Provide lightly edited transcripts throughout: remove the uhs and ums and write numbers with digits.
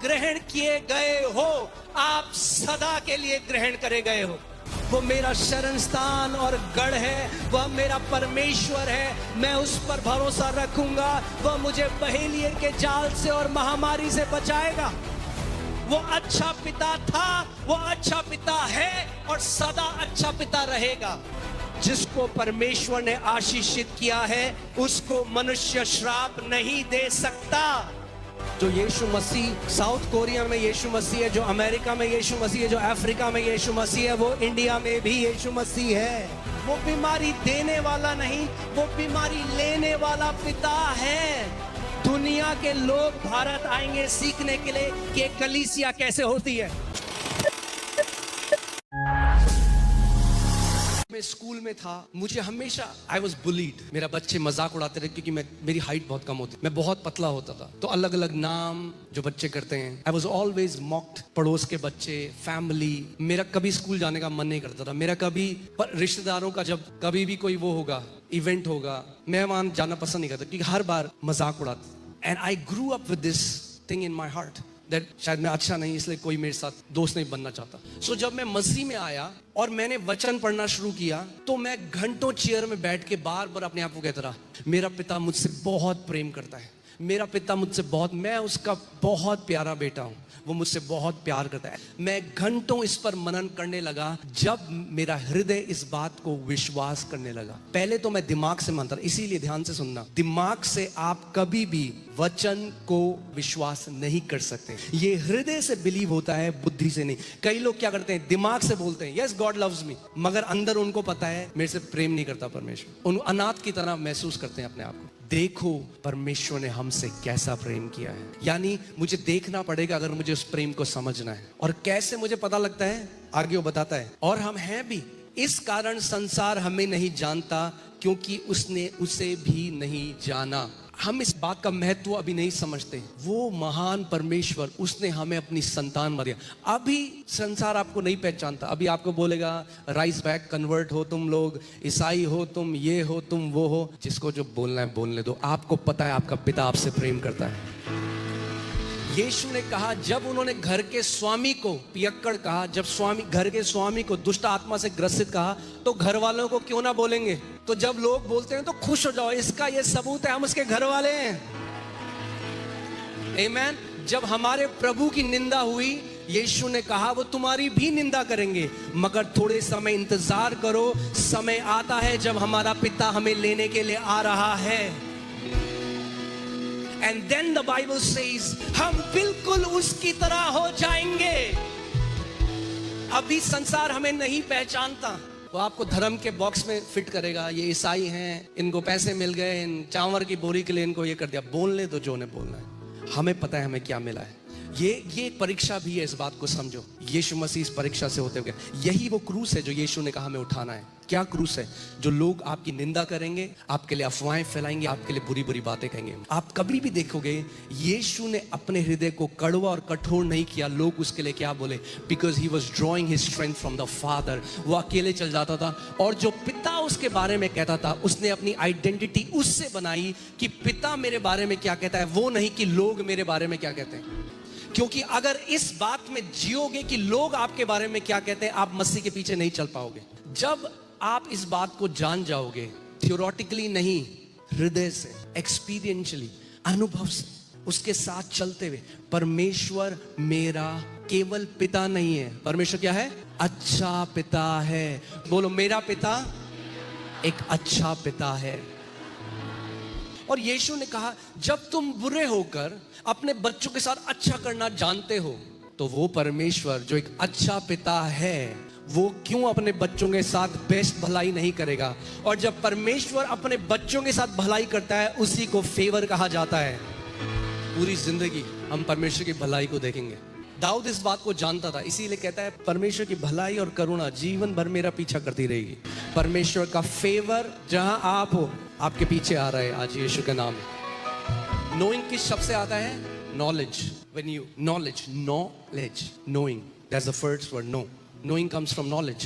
ग्रहण किए गए हो, आप सदा के लिए ग्रहण करे गए हो। वो मेरा शरण स्थान और गढ़ है, वह मेरा परमेश्वर है, मैं उस पर भरोसा रखूंगा। वह मुझे बहेलिये के जाल से और महामारी से बचाएगा। वो अच्छा पिता था, वो अच्छा पिता है और सदा अच्छा पिता रहेगा। जिसको परमेश्वर ने आशीषित किया है उसको मनुष्य श्राप नहीं दे सकता। जो यीशु मसीह साउथ कोरिया में यीशु मसीह है, जो अमेरिका में यीशु मसीह है, जो अफ्रीका में यीशु मसीह है, वो इंडिया में भी यीशु मसीह है। वो बीमारी देने वाला नहीं, वो बीमारी लेने वाला पिता है। दुनिया के लोग भारत आएंगे सीखने के लिए कि कलीसिया कैसे होती है। मैं स्कूल में था, मुझे हमेशा आई वॉज बुलीड। मेरा बच्चे मजाक उड़ाते थे क्योंकि मेरी हाइट बहुत कम होती, मैं बहुत पतला होता था। तो अलग अलग नाम जो बच्चे करते हैं, आई वॉज ऑलवेज मॉक्ड। पड़ोस के बच्चे, फैमिली, मेरा कभी स्कूल जाने का मन नहीं करता था। मेरा कभी रिश्तेदारों का जब कभी भी कोई वो होगा, इवेंट होगा, मैं वहां जाना पसंद नहीं करता क्योंकि हर बार मजाक उड़ाते। And I grew up with this thing in my heart that शायद मैं अच्छा नहीं, इसलिए कोई मेरे साथ दोस्त नहीं बनना चाहता। सो जब मैं मसीह में आया और मैंने वचन पढ़ना शुरू किया तो मैं घंटों चेयर में बैठ के बार बार अपने आप को कहता रहा, मेरा पिता मुझसे बहुत प्रेम करता है, मेरा पिता मुझसे बहुत, मैं उसका बहुत प्यारा बेटा हूं, वो मुझसे बहुत प्यार करता है। मैं घंटों इस पर मनन करने लगा जब मेरा हृदय इस बात को विश्वास करने लगा। पहले तो मैं दिमाग से मानता था, इसीलिए ध्यान से सुनना, दिमाग से आप कभी भी वचन को विश्वास नहीं कर सकते। ये हृदय से बिलीव होता है, बुद्धि से नहीं। कई लोग क्या करते हैं, दिमाग से बोलते हैं यस गॉड लव्स मी, मगर अंदर उनको पता है मेरे से प्रेम नहीं करता परमेश्वर। उन अनाथ की तरह महसूस करते हैं अपने आप को। देखो परमेश्वर ने हमसे कैसा प्रेम किया है, यानी मुझे देखना पड़ेगा अगर मुझे उस प्रेम को समझना है। और कैसे मुझे पता लगता है, आगे वो बताता है, और हम हैं भी इस कारण संसार हमें नहीं जानता क्योंकि उसने उसे भी नहीं जाना। हम इस बात का महत्व अभी नहीं समझते। वो महान परमेश्वर, उसने हमें अपनी संतान बना दिया। अभी संसार आपको नहीं पहचानता, अभी आपको बोलेगा राइज बैक कन्वर्ट हो तुम लोग, ईसाई हो तुम, ये हो तुम, वो हो। जिसको जो बोलना है बोलने दो। आपको पता है आपका पिता आपसे प्रेम करता है। यीशु ने कहा, जब उन्होंने घर के स्वामी को पियक्कड़ कहा, जब घर के स्वामी को दुष्ट आत्मा से ग्रसित कहा, तो घर वालों को क्यों ना बोलेंगे। तो जब लोग बोलते हैं तो खुश हो जाओ, इसका ये सबूत है हम उसके घर वाले हैं। आमीन। जब हमारे प्रभु की निंदा हुई, यीशु ने कहा वो तुम्हारी भी निंदा करेंगे, मगर थोड़े समय इंतजार करो, समय आता है जब हमारा पिता हमें लेने के लिए आ रहा है। And then the Bible says हम बिल्कुल उसकी तरह हो जाएंगे। अभी संसार हमें नहीं पहचानता, वो आपको धर्म के बॉक्स में फिट करेगा। ये ईसाई हैं, इनको पैसे मिल गए, इन चावल की बोरी के लिए इनको ये कर दिया। बोलने दो जो उन्हें बोलना है, हमें पता है हमें क्या मिला है। ये परीक्षा भी है, इस बात को समझो। यीशु मसीह इस परीक्षा से होते हुए, यही वो क्रूस है जो यीशु ने कहा हमें उठाना है। क्या क्रूस है? जो लोग आपकी निंदा करेंगे, आपके लिए अफवाहें फैलाएंगे, आपके लिए बुरी बुरी बातें कहेंगे। आप कभी भी देखोगे यीशु ने अपने हृदय को कड़वा और कठोर नहीं किया। लोग उसके लिए क्या बोले? Because he was drawing his strength from the father. वो अकेले चल जाता था और जो पिता उसके बारे में कहता था, उसने अपनी आइडेंटिटी उससे बनाई कि पिता मेरे बारे में क्या कहता है, वो नहीं कि लोग मेरे बारे में क्या कहते हैं। क्योंकि अगर इस बात में जियोगे कि लोग आपके बारे में क्या कहते हैं, आप मसीह के पीछे नहीं चल पाओगे। जब आप इस बात को जान जाओगे, थियोरेटिकली नहीं, हृदय से, एक्सपीरियंशियली, अनुभव से, उसके साथ चलते हुए, परमेश्वर मेरा केवल पिता नहीं है। परमेश्वर क्या है? अच्छा पिता है। बोलो, मेरा पिता एक अच्छा पिता है। और यीशु ने कहा, जब तुम बुरे होकर अपने बच्चों के साथ अच्छा करना जानते हो, तो वो परमेश्वर जो एक अच्छा पिता है, वो क्यों अपने बच्चों के साथ बेस्ट भलाई नहीं करेगा? और जब परमेश्वर अपने बच्चों के साथ भलाई करता है, उसी को फेवर कहा जाता है। पूरी जिंदगी हम परमेश्वर की भलाई को देखेंगे। दाऊद इस बात को जानता था, इसीलिए कहता है परमेश्वर की भलाई और करुणा जीवन भर मेरा पीछा करती रहेगी। परमेश्वर का फेवर जहां आप हो, आपके पीछे आ रहा है आज यीशु के नाम में। नोइंग किस शब्द से आता है? Knowledge. When you knowledge, knowledge, knowing, that's the first word, know. Knowing comes from knowledge.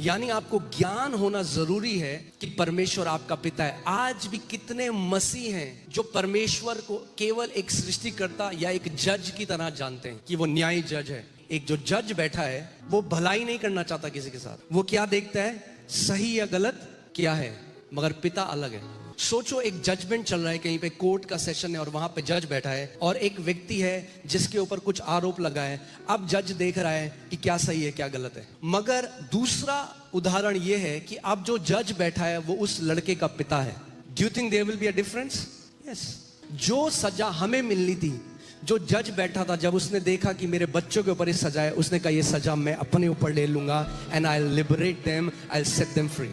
यानी आपको ज्ञान होना जरूरी है कि परमेश्वर आपका पिता है। आज भी कितने मसीह हैं जो परमेश्वर को केवल एक सृष्टिकर्ता या एक जज की तरह जानते हैं कि वो न्यायी जज है। एक जो जज बैठा है वो भलाई नहीं करना चाहता किसी के साथ। वो क्या देखता है, सही या गलत क्या है, मगर पिता अलग है। सोचो एक जजमेंट चल रहा है, कहीं पे कोर्ट का सेशन है और वहां पे जज बैठा है और एक व्यक्ति है जिसके ऊपर कुछ आरोप लगा है। अब जज देख रहा है कि क्या सही है क्या गलत है। मगर दूसरा उदाहरण ये है कि अब जो जज बैठा है वो उस लड़के का पिता है। Do you think there will be a difference? Yes. जो सजा हमें मिलनी थी, जो जज बैठा था, जब उसने देखा कि मेरे बच्चों के ऊपर ये सजा है, उसने कहा ये सजा मैं अपने ऊपर ले लूंगा and I will liberate them, I will set them free.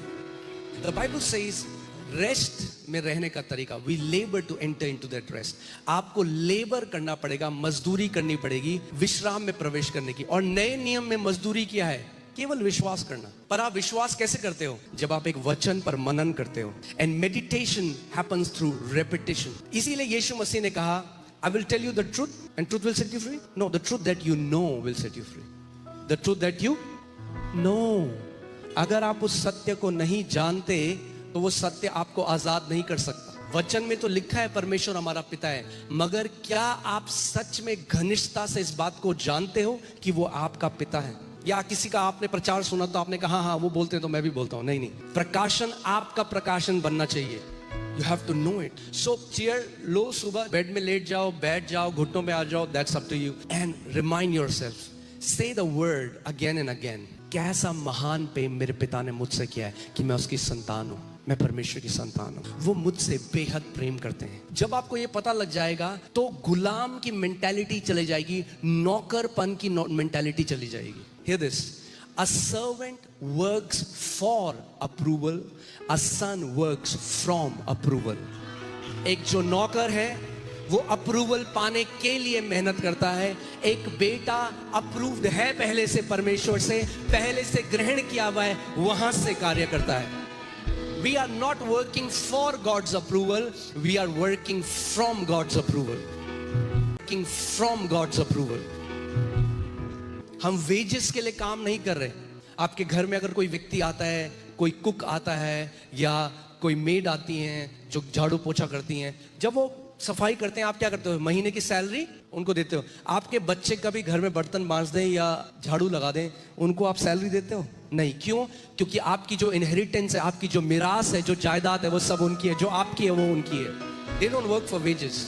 The Bible says rest में रहने का तरीका, we labour to enter into that rest. आपको लेबर करना पड़ेगा, मजदूरी करनी पड़ेगी विश्राम में प्रवेश करने की। और नए नियम में मजदूरी क्या है? केवल विश्वास करना। पर आप विश्वास कैसे करते हो? जब आप एक वचन पर मनन करते हो। And meditation happens through repetition. इसीलिए यीशु मसीह ने कहा, I will tell you the truth and truth will set you free. No, the truth that you know will set you free. The truth that you know. अगर आप उस सत्य को नहीं जानते तो वो सत्य आपको आजाद नहीं कर सकता। वचन में तो लिखा है परमेश्वर हमारा पिता है, मगर क्या आप सच में घनिष्ठता से इस बात को जानते हो कि वो आपका पिता है? या किसी का आपने प्रचार सुना तो आपने कहा हाँ वो बोलते हैं तो मैं भी बोलता हूं। नहीं नहीं, प्रकाशन आपका प्रकाशन बनना चाहिए। You have to know it. So chair लो, सुबह बेड में लेट जाओ, बैठ जाओ, घुटनों में आ जाओ, that's up to you. And remind yourself, say the word again and again. कैसा महान प्रेम मेरे पिता ने मुझसे किया है कि मैं उसकी संतान हूँ, मैं परमेश्वर की संतान हूँ। वो मुझसे बेहद प्रेम करते हैं। जब आपको ये पता लग जाएगा तो गुलाम की मेंटालिटी चली जाएगी, नौकरपन की मेंटालिटी चली जाएगी। Hear this. A servant works for approval, a son works from approval. एक जो नौकर है वो अप्रूवल पाने के लिए मेहनत करता है। एक बेटा अप्रूव्ड है पहले से, परमेश्वर से पहले से ग्रहण किया हुआ है, वहां से कार्य करता है। We are not working for God's approval, we are working from God's approval. Working from God's approval. हम वेजेस के लिए काम नहीं कर रहे। आपके घर में अगर कोई व्यक्ति आता है, कोई कुक आता है या कोई मेड आती हैं जो झाड़ू पोछा करती हैं, जब वो सफाई करते हैं आप क्या करते हो? महीने की सैलरी उनको देते हो। आपके बच्चे कभी घर में बर्तन मांज दें या झाड़ू लगा दें, उनको आप सैलरी देते हो? नहीं। क्यों? क्योंकि आपकी जो इनहेरिटेंस है, आपकी जो मिरास है, जो जायदाद है, वो सब उनकी है। जो आपकी है वो उनकी है। They don't work for wages.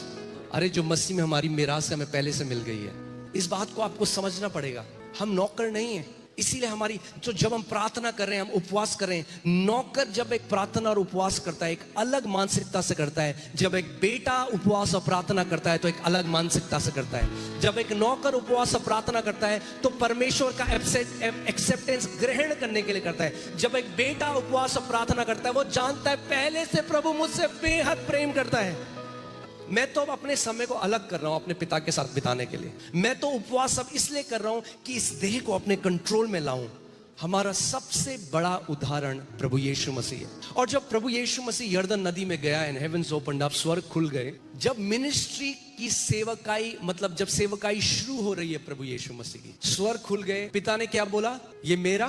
अरे जो मसीह में हमारी मिरास है हमें पहले से मिल गई है। इस बात को आपको समझना पड़ेगा। हम नौकर नहीं है। इसीलिए हमारी जो जब हम प्रार्थना कर रहे हैं, हम उपवास कर रहे हैं, नौकर जब एक प्रार्थना और उपवास करता है एक अलग मानसिकता से करता है। जब एक बेटा उपवास और प्रार्थना करता है तो एक अलग मानसिकता से करता है। जब एक नौकर उपवास और प्रार्थना करता है तो परमेश्वर का एक्सेप्टेंस ग्रहण करने के लिए करता है। जब एक बेटा उपवास और प्रार्थना करता है वो जानता है पहले से प्रभु मुझसे बेहद प्रेम करता है। मैं तो अपने समय को अलग कर रहा हूं अपने पिता के साथ बिताने के लिए। मैं तो उपवास सब इसलिए कर रहा हूं कि इस देह को अपने कंट्रोल में लाऊं। हमारा सबसे बड़ा उदाहरण प्रभु यीशु मसीह है। और जब प्रभु यीशु मसीह यर्दन नदी में गया एंड हेवंस ओपन्ड अप, स्वर्ग खुल गए, जब मिनिस्ट्री की सेवकाई, मतलब जब सेवकाई शुरू हो रही है प्रभु यीशु मसीह की, स्वर्ग खुल गए। पिता ने क्या बोला? ये मेरा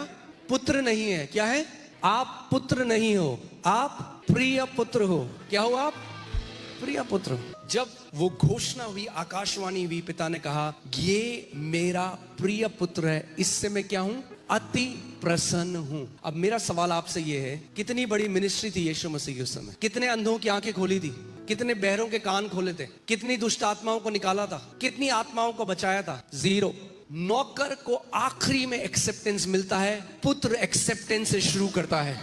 पुत्र नहीं है। क्या है? आप पुत्र नहीं हो, आप प्रिय पुत्र हो। क्या हो आप? प्रिय पुत्र। जब वो घोषणा हुई, आकाशवाणी हुई, पिता ने कहा ये मेरा प्रिय पुत्र है, इससे मैं क्या हूं? अति प्रसन्न हूं। अब मेरा सवाल आपसे ये है, कितनी बड़ी मिनिस्ट्री थी यीशु मसीह की उस समय? कितने अंधों की आंखें खोली थी? कितने बहरों के कान खोले थे? कितनी दुष्ट आत्माओं को निकाला था? कितनी आत्माओं को बचाया था? 0। नौकर को आखिरी में एक्सेप्टेंस मिलता है, पुत्र एक्सेप्टेंस से शुरू करता है।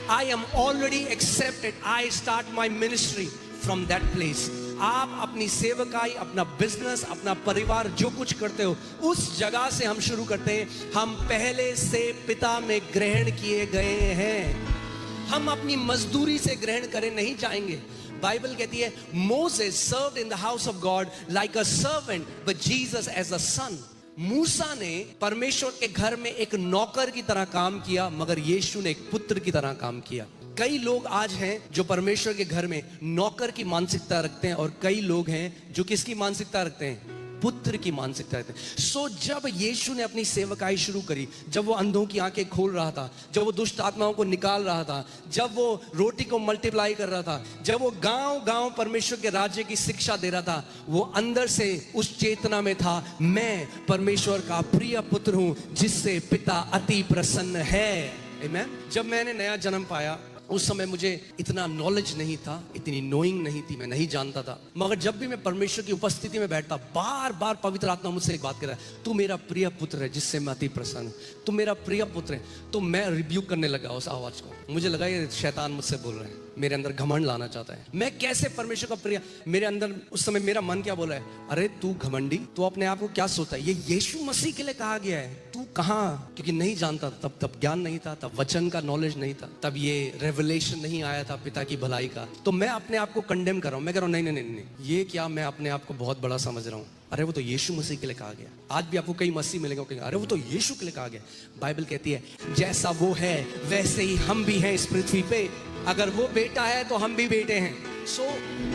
I am already accepted. I start my ministry from that place. आप अपनी सेवकाई, अपना बिजनेस, अपना परिवार, जो कुछ करते हो उस जगह से हम शुरू करते हैं। हम पहले से पिता में ग्रहण किए गए हैं। हम अपनी मजदूरी से ग्रहण करे नहीं जाएंगे। बाइबल कहती है Moses served in the house of God like a servant but Jesus as a son. मूसा ने परमेश्वर के घर में एक नौकर की तरह काम किया, मगर यीशु ने एक पुत्र की तरह काम किया। कई लोग आज हैं जो परमेश्वर के घर में नौकर की मानसिकता रखते हैं और कई लोग हैं जो किसकी मानसिकता रखते हैं? पुत्र की मानसिकता रहती है। सो जब यीशु ने अपनी सेवकाई शुरू करी, जब वो अंधों की आंखें खोल रहा था, जब वो दुष्ट आत्माओं को निकाल रहा था, जब वो रोटी को मल्टीप्लाई कर रहा था, जब वो गांव गांव परमेश्वर के राज्य की शिक्षा दे रहा था, वो अंदर से उस चेतना में था, मैं परमेश्वर का प्रिय पुत्र हूं जिससे पिता अति प्रसन्न है। आमीन। जब मैंने नया जन्म पाया, उस समय मुझे इतना नॉलेज नहीं था, इतनी नोइंग नहीं थी, मैं नहीं जानता था। मगर जब भी मैं परमेश्वर की उपस्थिति में बैठता, बार बार पवित्र आत्मा मुझसे एक बात कर रहा है, तू मेरा प्रिय पुत्र है जिससे मैं अति प्रसन्न हूं, तू मेरा प्रिय पुत्र है। तो मैं रिब्यूक करने लगा उस आवाज को। मुझे लगा ये शैतान मुझसे बोल रहे हैं, मेरे अंदर घमंड लाना चाहता है। मैं कैसे परमेश्वर का प्रिय, मेरे अंदर उस समय मेरा मन क्या बोला है, अरे तू घमंडी, तू अपने आप को क्या सोचता है, ये यीशु मसीह के लिए कहा गया है, तू कहाँ? क्योंकि नहीं जानता था, तब ज्ञान नहीं था, तब वचन का नॉलेज नहीं था, तब ये रेवलेशन नहीं आया था पिता की भलाई का। तो मैं अपने आप को कंडेम कर रहा हूं, मैं कह रहा हूं नहीं नहीं नहीं, ये क्या, मैं अपने आप को बहुत बड़ा समझ रहा हूं। अरे वो तो यीशु मसीह के लिए कहा गया। आज भी आपको कई मसीह मिलेंगे, कहेंगे अरे वो तो यीशु के लिए कहा गया। बाइबल कहती है जैसा वो है वैसे ही हम भी हैं इस पृथ्वी पे। अगर वो बेटा है तो हम भी बेटे हैं। सो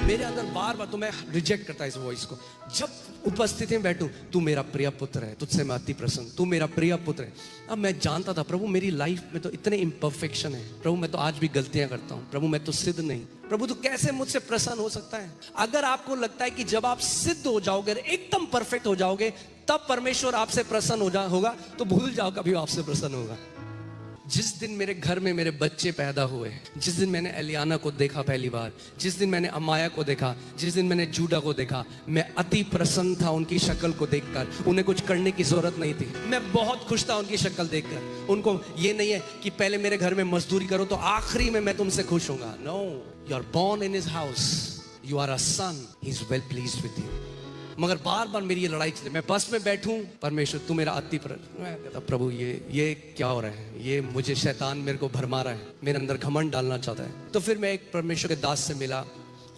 मेरे अंदर बार बार, तो मैं रिजेक्ट करता इस वॉइस को। जब उपस्थिति में बैठूं, तू मेरा प्रिय पुत्र है, तुझसे मैं अति प्रसन्न, तू मेरा प्रिय पुत्र है। अब मैं जानता था प्रभु मेरी लाइफ में तो इतने इम्परफेक्शन है, प्रभु मैं तो आज भी गलतियां करता हूं, प्रभु मैं तो सिद्ध नहीं, प्रभु तो कैसे मुझसे प्रसन्न हो सकता है? अगर आपको लगता है कि जब आप सिद्ध हो जाओगे, एकदम परफेक्ट हो जाओगे, तब परमेश्वर आपसे प्रसन्न होगा, तो भूल जाओ कभी आपसे प्रसन्न होगा। जिस दिन मेरे घर में मेरे बच्चे पैदा हुए, जिस दिन मैंने एलियाना को देखा पहली बार, जिस दिन मैंने अमाया को देखा, जिस दिन मैंने जूडा को देखा, मैं अति प्रसन्न था उनकी शक्ल को देखकर। उन्हें कुछ करने की जरूरत नहीं थी, मैं बहुत खुश था उनकी शक्ल देखकर। उनको ये नहीं है कि पहले मेरे घर में मजदूरी करो तो आखिरी में मैं तुमसे खुश होऊंगा। No, you are born in his house, you are a son, he is well pleased with you. मगर बार बार मेरी ये लड़ाई चली, मैं बस में बैठूं, परमेश्वर तू मेरा अति मैं कहता प्रभु ये क्या हो रहा है, ये मुझे शैतान मेरे को भरमा रहा है, मेरे अंदर घमंड डालना चाहता है। तो फिर मैं एक परमेश्वर के दास से मिला,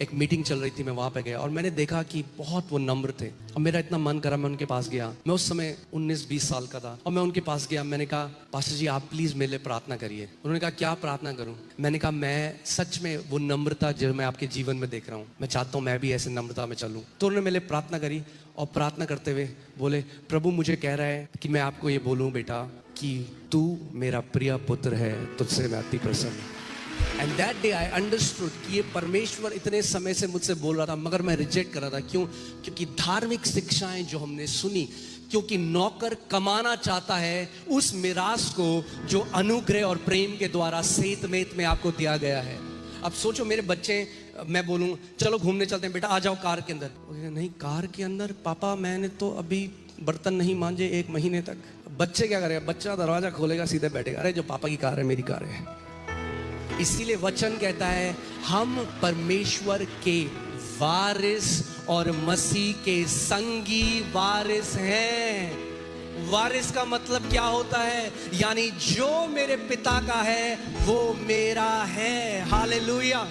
एक मीटिंग चल रही थी, मैं वहां पे गया और मैंने देखा कि बहुत वो नम्र थे और मेरा इतना मन करा, मैं उनके पास गया। मैं उस समय 19-20 साल का था और मैं उनके पास गया। मैंने कहा पास्टर जी आप प्लीज मेरे लिए प्रार्थना करिए। उन्होंने कहा क्या प्रार्थना करूं? मैंने कहा मैं सच में वो नम्रता जो मैं आपके जीवन में देख रहा हूँ, मैं चाहता हूँ मैं भी ऐसे नम्रता में चलूँ। तो उन्होंने मेरे लिए प्रार्थना करी और प्रार्थना करते हुए बोले प्रभु मुझे कह रहा है कि मैं आपको ये बोलूँ बेटा कि तू मेरा प्रिय पुत्र है, तुझसे मैं अति प्रसन्न हूं। And that day I understood कि ये परमेश्वर इतने समय से मुझसे बोल रहा था, मगर मैं रिजेक्ट कर रहा था। क्यों? क्योंकि धार्मिक शिक्षाएं जो हमने सुनी, क्योंकि नौकर कमाना चाहता है उस मिरास को जो अनुग्रह और प्रेम के द्वारा सेत मेत में आपको दिया गया है। अब सोचो मेरे बच्चे, मैं बोलूं चलो घूमने चलते हैं, बेटा आ जाओ कार के अंदर। नहीं कार के अंदर पापा, मैंने तो अभी बर्तन नहीं मांजे 1 महीने तक। बच्चे क्या करेगा? बच्चा दरवाजा खोलेगा, सीधे बैठेगा, अरे जो पापा की कार है मेरी कार है। इसीलिए वचन कहता है हम परमेश्वर के वारिस और मसीह के संगी वारिस हैं। वारिस का मतलब क्या होता है? यानी जो मेरे पिता का है वो मेरा है। हालेलुया।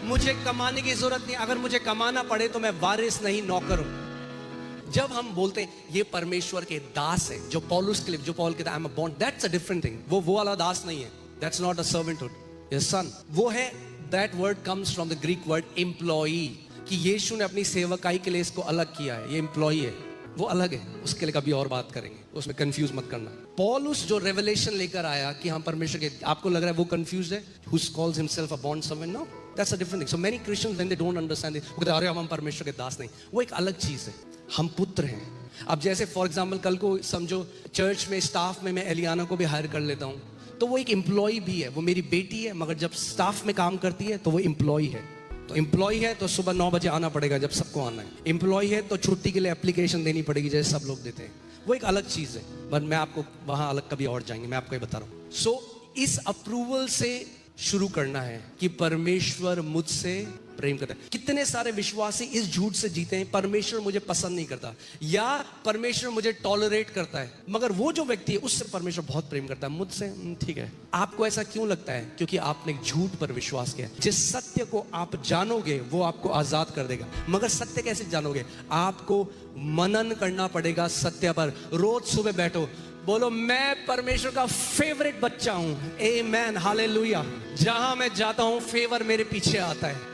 मुझे कमाने की जरूरत नहीं, अगर मुझे कमाना पड़े तो मैं वारिस नहीं नौकर हूं। जब हम बोलते हैं ये परमेश्वर के दास है, जो पौलुस के लिए, जो पौल कहता है I am a bond, that's a different thing. वो वाला दास नहीं है, दैट्स नॉट अ सर्वेंटहुड, सन। वो है, that word comes from the Greek word employee, कि यीशु ने अपनी सेवकाई के लिए इसको अलग किया है। ये एम्प्लॉई है, वो अलग है, उसके लिए कभी और बात करेंगे, उसमें कंफ्यूज मत करना। पौलुस जो रेवलेशन लेकर आया कि हम परमेश्वर के, आपको लग रहा है वो कंफ्यूज है, who calls himself a bond servant? No, that's a different thing. So many Christians when they don't understand it, वो कहते हैं अरे हम परमेश्वर के दास नहीं। वो एक अलग चीज है, हम पुत्र हैं। अब जैसे फॉर एग्जाम्पल कल को समझो चर्च में स्टाफ में मैं एलियाना को भी हायर कर लेता हूँ, तो वो एक एम्प्लॉय भी है, वो मेरी बेटी है, मगर जब स्टाफ में काम करती है तो वो एम्प्लॉय है। तो एम्प्लॉय है तो सुबह 9 बजे आना पड़ेगा जब सबको आना है। एम्प्लॉय है तो छुट्टी के लिए एप्लीकेशन देनी पड़ेगी जैसे सब लोग देते हैं। वो एक अलग चीज है, बट मैं आपको वहां अलग कभी और जाएंगे, मैं आपको ये बता रहा हूँ। सो इस अप्रूवल से शुरू करना है कि परमेश्वर मुझसे प्रेम करता है। कितने सारे विश्वासी इस झूठ से जीते हैं, परमेश्वर मुझे पसंद नहीं करता या परमेश्वर मुझे टॉलरेट करता है, मगर वो जो व्यक्ति है उससे परमेश्वर बहुत प्रेम करता है, मुझसे ठीक है। आपको ऐसा क्यों लगता है? क्योंकि आपने एक झूठ पर विश्वास किया। जिस सत्य को आप जानोगे वो आपको आजाद कर देगा, मगर सत्य कैसे जानोगे? आपको मनन करना पड़ेगा सत्य पर। रोज सुबह बैठो, बोलो मैं परमेश्वर का फेवरेट बच्चा हूं। आमेन, हालेलुया। जहां मैं जाता हूं फेवर मेरे पीछे आता है।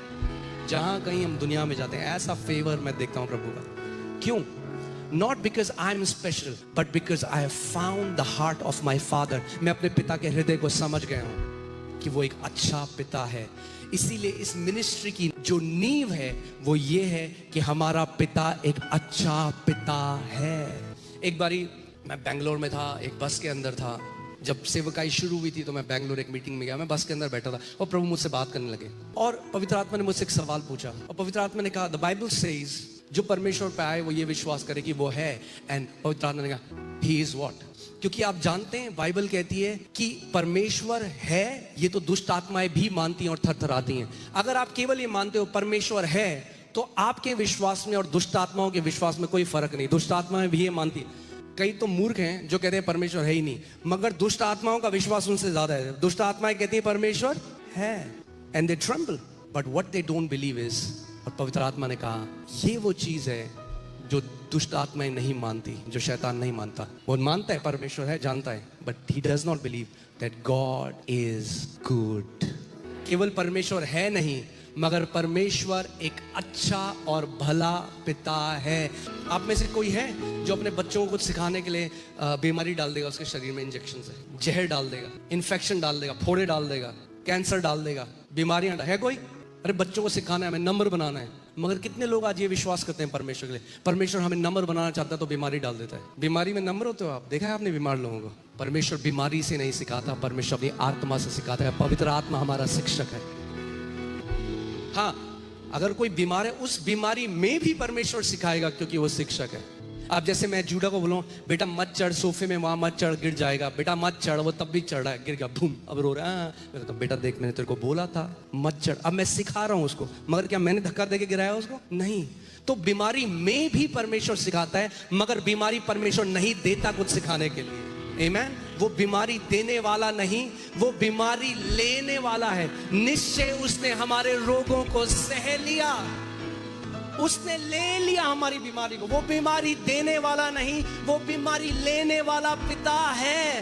जहां कहीं हम दुनिया में जाते हैं ऐसा फेवर मैं देखता हूं प्रभु का। क्यों? Not because I am special but because I have found the heart of my father. मैं अपने पिता के हृदय को समझ गया हूं कि वो एक अच्छा पिता है। इसीलिए इस मिनिस्ट्री की जो नींव है वो ये है कि हमारा पिता एक अच्छा पिता है। एक बारी मैं बेंगलोर में था, एक बस के अंदर था। जब सेवकाई शुरू हुई थी तो मैं बेंगलोर एक मीटिंग में गया। मैं बस के अंदर बैठा था और प्रभु मुझसे बात करने लगे और पवित्र आत्मा ने मुझसे एक सवाल पूछा और पवित्र आत्मा ने कहा द बाइबल सेज जो परमेश्वर पे आए वो ये विश्वास करे कि वो है। एंड पवित्र आत्मा ने कहा ही इज व्हाट। क्योंकि आप जानते हैं बाइबल कहती है कि परमेश्वर है, ये तो दुष्ट आत्माएं भी मानती हैं और थरथराती हैं। अगर आप केवल ये मानते हो परमेश्वर है तो आपके विश्वास में और दुष्ट आत्माओं के विश्वास में कोई फर्क नहीं। दुष्ट आत्माएं भी ये मानती हैं। कई तो मूर्ख हैं जो कहते हैं परमेश्वर है ही नहीं, मगर दुष्ट आत्माओं का विश्वास उनसे ज्यादा है। दुष्ट आत्माएं कहती हैं परमेश्वर है and they tremble but what they don't believe is. और पवित्र आत्मा ने कहा ये वो चीज है जो दुष्ट आत्माएं नहीं मानती, जो शैतान नहीं मानता। वो मानता है परमेश्वर है, जानता है, but he does not believe that God is good. केवल परमेश्वर है नहीं मगर परमेश्वर एक अच्छा और भला पिता है। आप में से कोई है जो अपने बच्चों को कुछ सिखाने के लिए बीमारी डाल देगा उसके शरीर में, इंजेक्शन से जहर डाल देगा, इन्फेक्शन डाल देगा, फोड़े डाल देगा, कैंसर डाल देगा, बीमारियां है कोई? अरे बच्चों को सिखाना है, हमें नंबर बनाना है। मगर कितने लोग आज ये विश्वास करते हैं परमेश्वर के लिए परमेश्वर हमें नंबर बनाना चाहता है तो बीमारी डाल देता है। बीमारी में नंबर होते हो आप? देखा है आपने बीमार लोगों को? परमेश्वर बीमारी से नहीं सिखाता, परमेश्वर अपनी आत्मा से सिखाता है। पवित्र आत्मा हमारा शिक्षक है। हाँ, अगर कोई बीमार है उस बीमारी में भी परमेश्वर सिखाएगा क्योंकि वो शिक्षक है। अब जैसे मैं जूडा को बोलूं बेटा मत चढ़ सोफे में, वहां मत चढ़ गिर जाएगा, बेटा मत चढ़, वो तब भी चढ़ रहा है, गिर गया, बूम, अब रो रहा है। मैं कहता बेटा देख मैंने तेरे को बोला था मत चढ़। अब मैं सिखा रहा हूं उसको, मगर क्या मैंने धक्का देके गिराया उसको? नहीं। तो बीमारी में भी परमेश्वर सिखाता है, मगर बीमारी परमेश्वर नहीं देता कुछ सिखाने के लिए। आमीन। वो बीमारी देने वाला नहीं, वो बीमारी लेने वाला है। निश्चय उसने हमारे रोगों को सह लिया, उसने ले लिया हमारी बीमारी को। वो बीमारी देने वाला नहीं, वो बीमारी लेने वाला पिता है।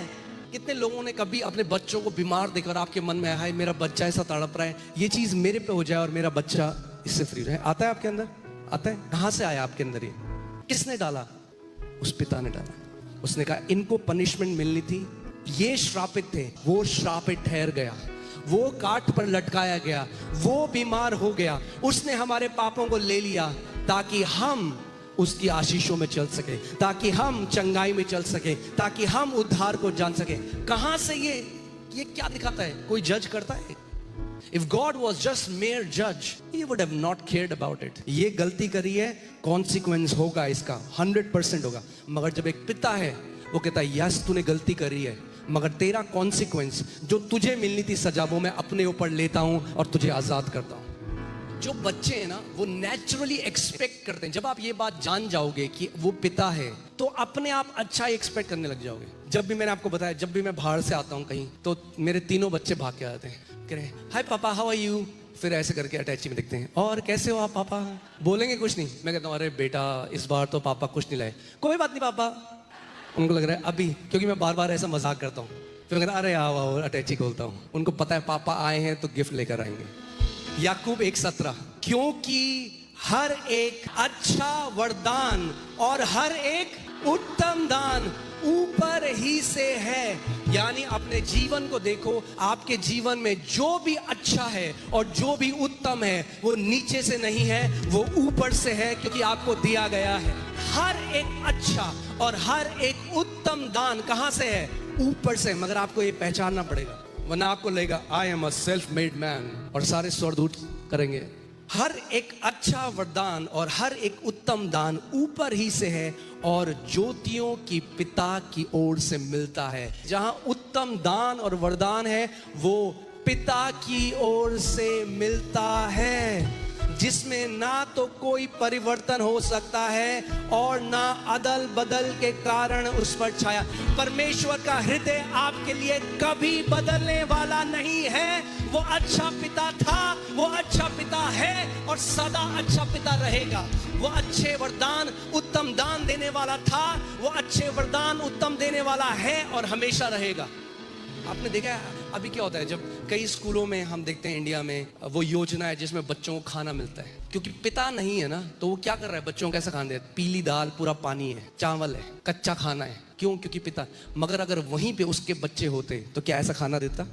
कितने लोगों ने कभी अपने बच्चों को बीमार देखकर आपके मन में आया मेरा बच्चा ऐसा तड़प रहा है, ये चीज मेरे पे हो जाए और मेरा बच्चा इससे फ्री रहे? आता है आपके अंदर? आता है? कहां से आया आपके अंदर? ये किसने डाला? उस पिता ने डाला। उसने कहा इनको पनिशमेंट मिलनी थी, ये श्रापित थे, वो श्रापित ठहर गया, वो काट पर लटकाया गया, वो बीमार हो गया, उसने हमारे पापों को ले लिया ताकि हम उसकी आशीषों में चल सके, ताकि हम चंगाई में चल सके, ताकि हम उद्धार को जान सके। कहां से ये क्या दिखाता है? कोई जज करता है? If God was just mere judge, he would have not cared about it. ये गलती करी है, कॉन्सिक्वेंस होगा इसका, 100% होगा। मगर जब एक पिता है वो कहता है यस तूने गलती करी है, मगर तेरा कॉन्सिक्वेंस जो तुझे मिलनी थी सजा वो मैं अपने ऊपर लेता हूं और तुझे आजाद करता हूं। जो बच्चे हैं ना वो नेचुरली एक्सपेक्ट करते हैं। जब आप ये बात जान जाओगे कि वो पिता है तो अपने आप अच्छा एक्सपेक्ट करने लग जाओगे। जब भी मैंने आपको बताया, जब भी मैं बाहर से आता हूं कहीं तो मेरे तीनों बच्चे भाग के आते हैं, कह रहे हाय पापा हाउ आर यू, फिर ऐसे करके अटैची में दिखते हैं और कैसे हो आप पापा, बोलेंगे कुछ नहीं। मैं कहता हूँ अरे बेटा इस बार तो पापा कुछ नहीं लाए। कोई बात नहीं पापा। उनको लग रहा है अभी, क्योंकि मैं बार बार ऐसा मजाक करता हूँ, फिर मैं कहता अरे आओ आओ, अटैची खोलता हूँ। उनको पता है पापा आए हैं तो गिफ्ट लेकर आएंगे। याकूब 1:17, क्योंकि हर एक अच्छा वरदान और हर एक उत्तम दान ऊपर ही से है। यानी अपने जीवन को देखो, आपके जीवन में जो भी अच्छा है और जो भी उत्तम है वो नीचे से नहीं है, वो ऊपर से है, क्योंकि आपको दिया गया है। हर एक अच्छा और हर एक उत्तम दान कहां से है? ऊपर से। मगर आपको ये पहचानना पड़ेगा, वरना आपको लगेगा I am a self made man और सारे स्वर्गदूत करेंगे। हर एक अच्छा वरदान और हर एक उत्तम दान ऊपर ही से है और ज्योतियों की पिता की ओर से मिलता है। जहां उत्तम दान और वरदान है वो पिता की ओर से मिलता है, जिसमें ना तो कोई परिवर्तन हो सकता है और ना अदल बदल के कारण उस पर छाया। परमेश्वर का हृदय आपके लिए कभी बदलने वाला नहीं है। वो अच्छा पिता था, वो अच्छा पिता है और सदा अच्छा पिता रहेगा। वो अच्छे वरदान उत्तम दान देने वाला था, वो अच्छे वरदान उत्तम देने वाला है और हमेशा रहेगा। आपने देखा है अभी क्या होता है, जब कई स्कूलों में हम देखते हैं इंडिया में वो योजना है जिसमें बच्चों को खाना मिलता है, क्योंकि पिता नहीं है ना, तो वो क्या कर रहा है, बच्चों को कैसा खाना देता है, पीली दाल, पूरा पानी है, चावल है, कच्चा खाना है। क्यों? क्योंकि पिता। मगर अगर वहीं पे उसके बच्चे होते तो क्या ऐसा खाना देता?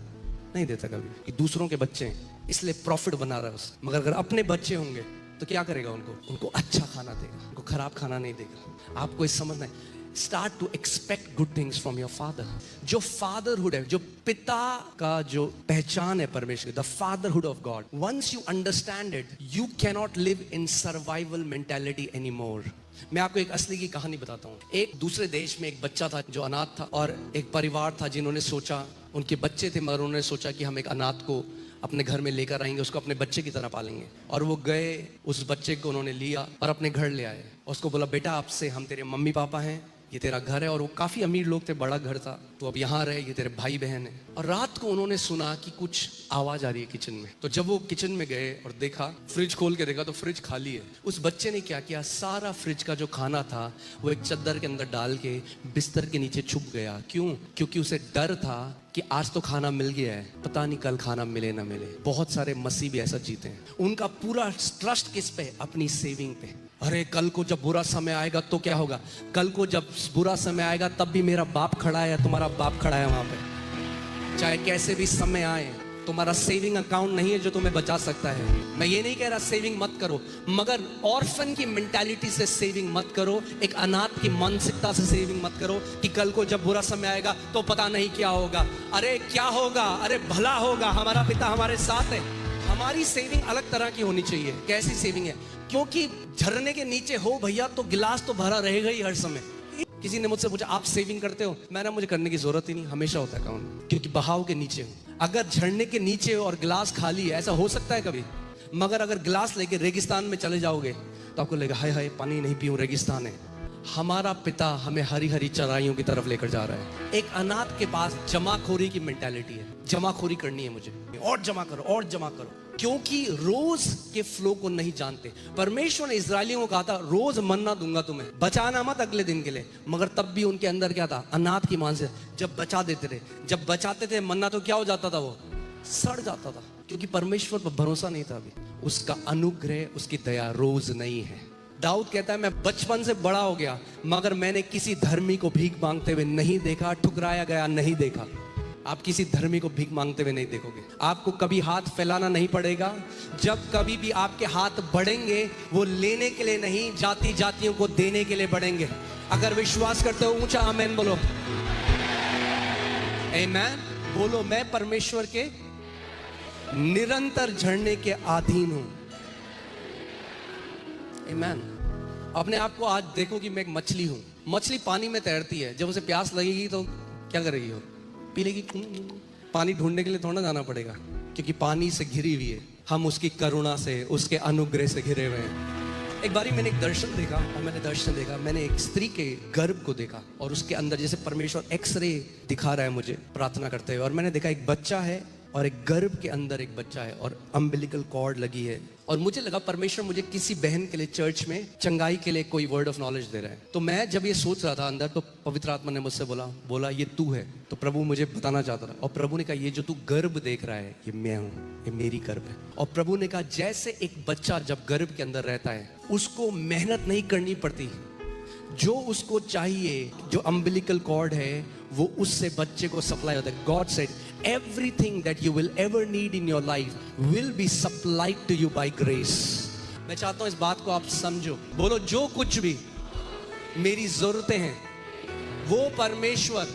नहीं देता कभी, कि दूसरों के बच्चे हैं इसलिए प्रॉफिट बना रहा है उससे। मगर अगर अपने बच्चे होंगे तो क्या करेगा? उनको अच्छा खाना देगा, उनको खराब खाना नहीं देगा। आपको इस समझना है, start to expect good things from your father. जो फादरहुड है, जो पिता का जो पहचान है परमेश्वर, the fatherhood of God, once you understand it, you cannot live in survival mentality any more. मैं आपको एक असली की कहानी बताता हूँ। एक दूसरे देश में एक बच्चा था जो अनाथ था, और एक परिवार था जिन्होंने सोचा, उनके बच्चे थे मगर उन्होंने सोचा कि हम एक अनाथ को अपने घर में लेकर आएंगे, उसको अपने बच्चे की तरह पालेंगे। और वो गए, उस बच्चे को उन्होंने लिया और अपने घर ले आए। उसको बोला, बेटा आपसे हम तेरे मम्मी पापा हैं, ये तेरा घर है। और वो काफ़ी अमीर लोग थे, बड़ा घर था, तो अब यहाँ रहे, ये तेरे भाई बहन है। और रात को उन्होंने सुना कि कुछ आवाज़ आ रही है किचन में। तो जब वो किचन में गए और देखा, फ्रिज खोल के देखा तो फ्रिज खाली है। उस बच्चे ने क्या किया, सारा फ्रिज का जो खाना था वो एक चद्दर के अंदर डाल के बिस्तर के नीचे छुप गया। क्यों? क्योंकि उसे डर था कि आज तो खाना मिल गया है, पता नहीं कल खाना मिले ना मिले। बहुत सारे मसीह भी ऐसा जीते हैं। उनका पूरा ट्रस्ट किस पे? अपनी सेविंग पे। अरे कल को जब बुरा समय आएगा तो क्या होगा, कल को जब बुरा समय आएगा तब भी मेरा बाप खड़ा है या तुम्हारा बाप खड़ा है वहां पे। चाहे कैसे भी समय आए, तुम्हारा सेविंग अकाउंट नहीं है जो तुम्हें बचा सकता है। मैं ये नहीं कह रहा सेविंग मत करो, मगर ऑर्फन की मेंटालिटी से सेविंग मत करो, एक अनाथ की मानसिकता से सेविंग मत करो कि कल को जब बुरा समय आएगा तो पता नहीं क्या होगा। अरे क्या होगा? अरे भला होगा, हमारा पिता हमारे साथ है। हमारी सेविंग अलग तरह की होनी चाहिए। कैसी सेविंग है? क्योंकि झरने के नीचे हो भैया तो गिलास तो भरा रहेगा ही हर समय। किसी ने मुझसे पूछा, आप सेविंग करते हो? मैंने, मुझे करने की जरूरत ही नहीं, हमेशा होता है काम, क्योंकि बहाव के नीचे हूं। अगर झरने के नीचे हो और गिलास खाली है, ऐसा हो सकता है कभी? मगर अगर गिलास लेके रेगिस्तान में चले जाओगे तो आपको लगेगा, हाय हाय पानी नहीं पीऊं, रेगिस्तान है। हमारा पिता हमें हरी हरी चराइयों की तरफ लेकर जा रहा है। एक अनाथ के पास जमाखोरी की मेंटालिटी है, जमाखोरी करनी है मुझे, और जमा करो और जमा करो, क्योंकि रोज के फ्लो को नहीं जानते। परमेश्वर ने इजरायलियों को कहा था, रोज मन्ना दूंगा तुम्हें, बचाना मत अगले दिन के लिए। मगर तब भी उनके अंदर क्या था? अनाथ की मान से जब बचा देते थे, जब बचाते थे मन्ना, तो क्या हो जाता था? वो सड़ जाता था, क्योंकि परमेश्वर पर भरोसा नहीं था। अभी उसका अनुग्रह, उसकी दया रोज नहीं है। दाऊद कहता है, मैं बचपन से बड़ा हो गया मगर मैंने किसी धर्मी को भीख मांगते हुए नहीं देखा, ठुकराया गया नहीं देखा। आप किसी धर्मी को भीख मांगते हुए नहीं देखोगे। आपको कभी हाथ फैलाना नहीं पड़ेगा। जब कभी भी आपके हाथ बढ़ेंगे, वो लेने के लिए नहीं, जाति जातियों को देने के लिए बढ़ेंगे। अगर विश्वास करते हो ऊंचा आमेन बोलो। आमेन बोलो। मैं परमेश्वर के निरंतर झरने के अधीन हूं। आमेन। अपने आप को आज देखो कि मैं एक मछली हूं। मछली पानी में तैरती है, जब उसे प्यास लगेगी तो क्या करेगी? वो पी लेगी। पानी ढूंढने के लिए थोड़ा जाना पड़ेगा, क्योंकि पानी से घिरी हुई है। हम उसकी करुणा से, उसके अनुग्रह से घिरे हुए हैं। एक बारी मैंने एक दर्शन देखा, और मैंने एक स्त्री के गर्भ को देखा, और उसके अंदर जैसे परमेश्वर एक्सरे दिखा रहा है मुझे प्रार्थना करते हुए। और मैंने देखा एक बच्चा है, और एक गर्भ के अंदर एक बच्चा है, और अम्बिलिकल कॉर्ड लगी है। और मुझे लगा परमेश्वर मुझे किसी बहन के लिए चर्च में चंगाई के लिए कोई वर्ड ऑफ नॉलेज दे रहा है। तो मैं जब ये सोच रहा था अंदर, तो पवित्र आत्मा ने मुझसे बोला ये तू है। तो प्रभु मुझे बताना चाहता था, और प्रभु ने कहा, ये जो तू गर्भ देख रहा है ये मैं हूँ, ये मेरी गर्भ है। और प्रभु ने कहा, जैसे एक बच्चा जब गर्भ के अंदर रहता है, उसको मेहनत नहीं करनी पड़ती, जो उसको चाहिए, जो अम्बिलिकल कॉर्ड है, वो उससे बच्चे को सप्लाई होता है। God said, everything that you will ever need in your life will be supplied to you by grace. मैं चाहता हूं इस बात को आप समझो। बोलो, जो कुछ भी मेरी जरूरतें हैं वो परमेश्वर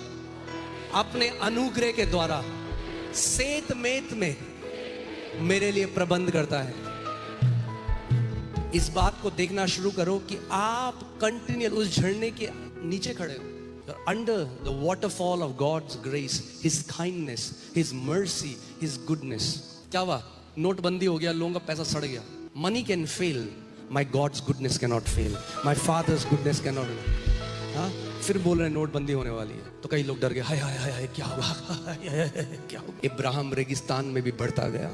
अपने अनुग्रह के द्वारा सेत मेत में मेरे लिए प्रबंध करता है। इस बात को देखना शुरू करो कि आप कंटिन्यू उस झरने के नीचे खड़े हो। You're under the waterfall of God's grace, His kindness, His mercy, His goodness. क्या हुआ? नोटबंदी हो गया, लोगों का पैसा सड़ गया। Money can fail, my God's goodness cannot fail, my Father's goodness cannot fail. हाँ, फिर बोल रहे हैं नोटबंदी होने वाली है, तो कई लोग डर गए, हाय हाय हाय हाय क्या होगा, क्या होगा? इब्राहिम रेगिस्तान में भी बढ़ता गया।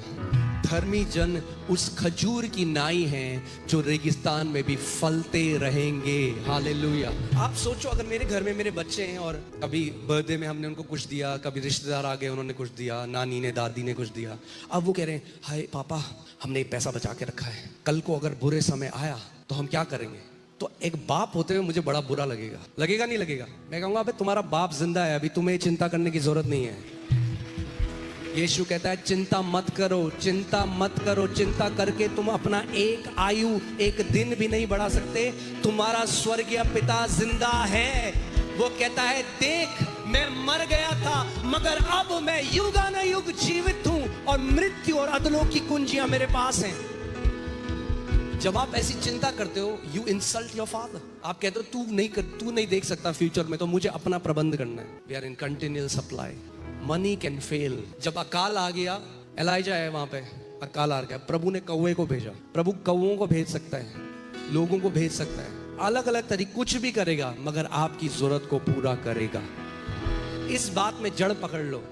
धर्मी जन उस खजूर की नाई हैं जो रेगिस्तान में भी फलते रहेंगे। हालेलुया। आप सोचो, अगर मेरे घर में मेरे बच्चे हैं और कभी बर्थडे में हमने उनको कुछ दिया, कभी रिश्तेदार आ गए उन्होंने कुछ दिया, नानी ने दादी ने कुछ दिया, अब वो कह रहे हैं हाय पापा हमने ये पैसा बचा के रखा है, कल को अगर बुरे समय आया तो हम क्या करेंगे। तो एक बाप होते हुए मुझे बड़ा बुरा लगेगा, लगेगा नहीं लगेगा? मैं कहूँगा अबे तुम्हारा बाप जिंदा है, अभी तुम्हें चिंता करने की जरूरत नहीं है। यीशु कहता है चिंता मत करो, चिंता मत करो, चिंता करके तुम अपना एक आयु एक दिन भी नहीं बढ़ा सकते। तुम्हारा स्वर्गीय पिता जिंदा है। वो कहता है देख मैं मर गया था मगर अब मैं युगानुयुग जीवित हूं और मृत्यु और अधलोक की कुंजियां मेरे पास हैं। जब आप ऐसी चिंता करते हो यू इंसल्ट योर फादर। आप कहते हो तू नहीं देख सकता फ्यूचर में, तो मुझे अपना प्रबंध करना है। We are in continual supply. Money can fail. जब अकाल आ गया, एलाइजा है वहां पे, अकाल आ गया, प्रभु ने कौवे को भेजा। प्रभु कौवों को भेज सकता है, लोगों को भेज सकता है, अलग अलग तरीके कुछ भी करेगा मगर आपकी जरूरत को पूरा करेगा। इस बात में जड़ पकड़ लो,